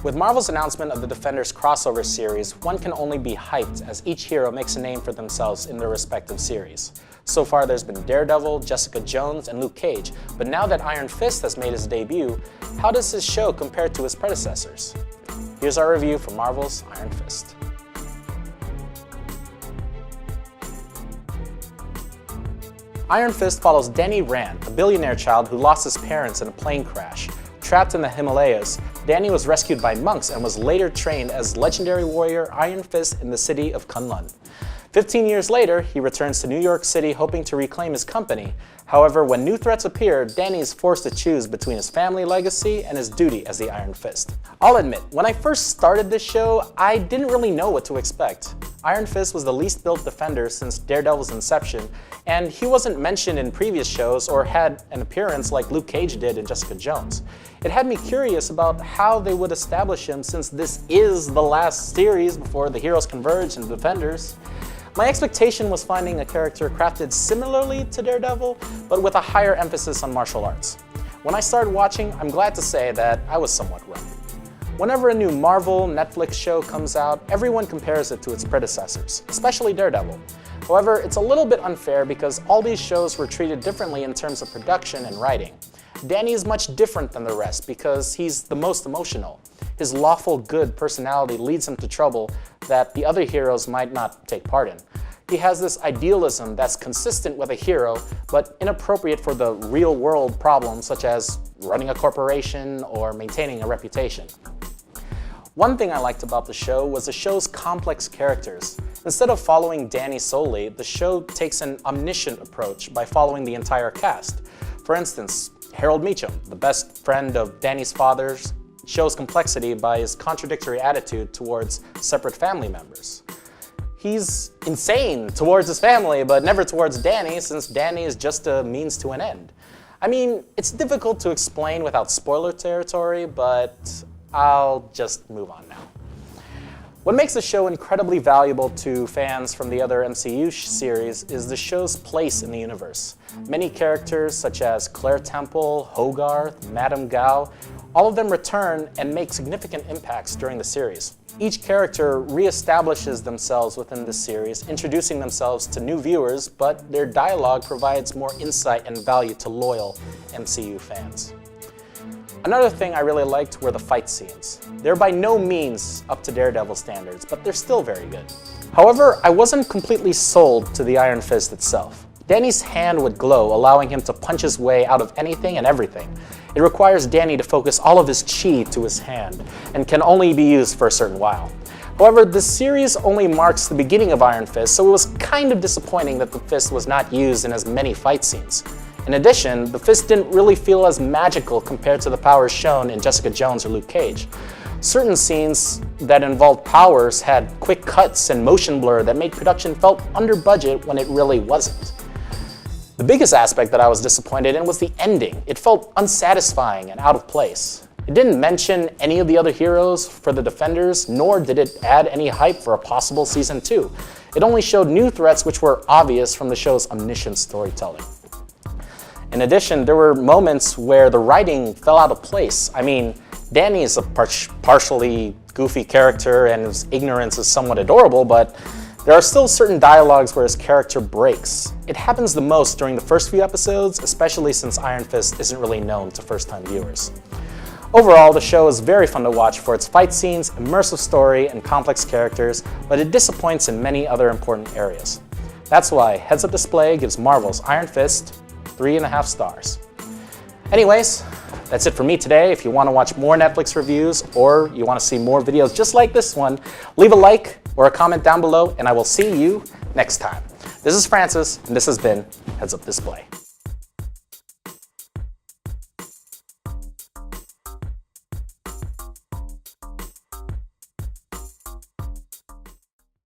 With Marvel's announcement of the Defenders crossover series, one can only be hyped as each hero makes a name for themselves in their respective series. So far there's been Daredevil, Jessica Jones, and Luke Cage, but now that Iron Fist has made his debut, how does his show compare to his predecessors? Here's our review for Marvel's Iron Fist. Iron Fist follows Danny Rand, a billionaire child who lost his parents in a plane crash. Trapped in the Himalayas, Danny was rescued by monks and was later trained as legendary warrior Iron Fist in the city of Kunlun. 15 years later, he returns to New York City hoping to reclaim his company. However, when new threats appear, Danny is forced to choose between his family legacy and his duty as the Iron Fist. I'll admit, when I first started this show, I didn't really know what to expect. Iron Fist was the least built Defender since Daredevil's inception, and he wasn't mentioned in previous shows or had an appearance like Luke Cage did in Jessica Jones. It had me curious about how they would establish him since this is the last series before the heroes converge and the Defenders. My expectation was finding a character crafted similarly to Daredevil, but with a higher emphasis on martial arts. When I started watching, I'm glad to say that I was somewhat wrong. Whenever a new Marvel Netflix show comes out, everyone compares it to its predecessors, especially Daredevil. However, it's a little bit unfair because all these shows were treated differently in terms of production and writing. Danny is much different than the rest because he's the most emotional. His lawful good personality leads him to trouble that the other heroes might not take part in. He has this idealism that's consistent with a hero, but inappropriate for the real-world problems such as running a corporation or maintaining a reputation. One thing I liked about the show was the show's complex characters. Instead of following Danny solely, the show takes an omniscient approach by following the entire cast. For instance, Harold Meacham, the best friend of Danny's father, shows complexity by his contradictory attitude towards separate family members. He's insane towards his family, but never towards Danny, since Danny is just a means to an end. I mean, it's difficult to explain without spoiler territory, but I'll just move on now. What makes the show incredibly valuable to fans from the other MCU series is the show's place in the universe. Many characters such as Claire Temple, Hogarth, Madame Gao, all of them return and make significant impacts during the series. Each character reestablishes themselves within the series, introducing themselves to new viewers, but their dialogue provides more insight and value to loyal MCU fans. Another thing I really liked were the fight scenes. They're by no means up to Daredevil standards, but they're still very good. However, I wasn't completely sold to the Iron Fist itself. Danny's hand would glow, allowing him to punch his way out of anything and everything. It requires Danny to focus all of his chi to his hand, and can only be used for a certain while. However, the series only marks the beginning of Iron Fist, so it was kind of disappointing that the fist was not used in as many fight scenes. In addition, the fist didn't really feel as magical compared to the powers shown in Jessica Jones or Luke Cage. Certain scenes that involved powers had quick cuts and motion blur that made production felt under budget when it really wasn't. The biggest aspect that I was disappointed in was the ending. It felt unsatisfying and out of place. It didn't mention any of the other heroes for the Defenders, nor did it add any hype for a possible Season 2. It only showed new threats which were obvious from the show's omniscient storytelling. In addition, there were moments where the writing fell out of place. I mean, Danny is a partially goofy character and his ignorance is somewhat adorable, but there are still certain dialogues where his character breaks. It happens the most during the first few episodes, especially since Iron Fist isn't really known to first-time viewers. Overall, the show is very fun to watch for its fight scenes, immersive story, and complex characters, but it disappoints in many other important areas. That's why Heads Up Display gives Marvel's Iron Fist 3.5 stars. Anyways, that's it for me today. If you want to watch more Netflix reviews or you want to see more videos just like this one, leave a like or a comment down below and I will see you next time. This is Francis and this has been Heads Up Display.